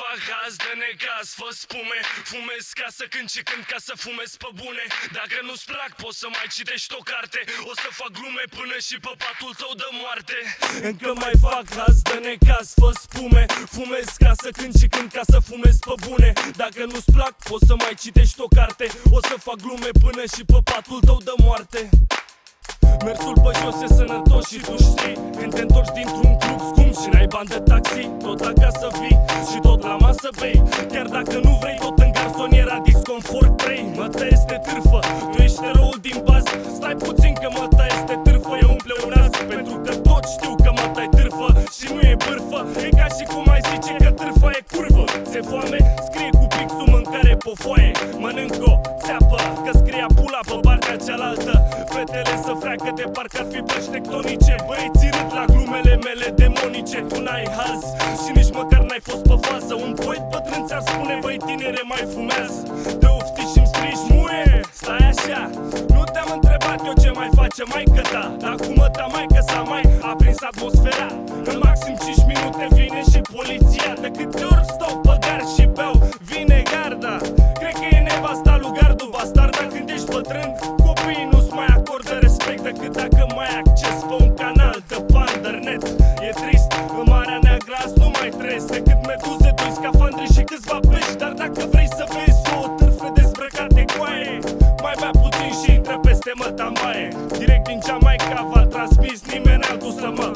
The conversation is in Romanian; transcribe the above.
fac haz de necaz, fă spume. Fumez ca să cânt și cânt ca să fumez pe bune. Dacă nu-ți plac poți să mai citești o carte. O să fac glume până și pe patul tău de moarte. Încă mai fac haz de necaz, fă spume. Fumez ca să cânt și cânt ca să fumez pe bune. Dacă nu-ți plac poți să mai citești o carte. O să fac glume până și pe patul tău de moarte. Mersul pe jos e sănătos și tu știi. Când te întorci dintr-un club scump și n-ai bani de taxi, tot acasă vii și tot la masă bei. Chiar dacă nu vrei, tot în garsoniera disconfort trei. Măta este târfă, tu ești eroul din bază. Stai puțin că măta este târfă. Eu umple un nas pentru că tot știu că măta e târfă și nu e bârfă. E ca și cum ai zice că târfa e curvă. Ți-e foame? Scrie cu pixul mâncare pe foaie. Mănânc-o, țeapă, că scria pula pe partea cealaltă. Fetele să freacă de parcă ar fi plăci tectonice. Băieții râd la glumele mele demonice. Tu n-ai haz și nici măcar n-ai fost pe fază. Un poet bătrân ți-ar spune: băi tinere, mai fumează. Te ofti și-mi strigi: muie, stai așa. Nu te-am întrebat eu ce mai face maică ta, dar cu măta maică s-a mai aprins atmosfera. În maxim 5 minute vine și poliția. De câte ori stau pe gard și beau, vine garda. Cred că e nevasta lui gardul bastard. Dar când ești bătrân, copiii nu-ți mai acordă respect decât dacă mai ai acces pe un canal de Pandernet. E trist, în Marea Neagră azi nu mai trăiesc decât meduze, doi scafandri și câțiva pești. Dar dacă vrei să vezi două târfe dezbrăcate coaie, mai bea puțin și intră peste măta în baie. Direct din Jamaica v-a transmis nimeni altul să mă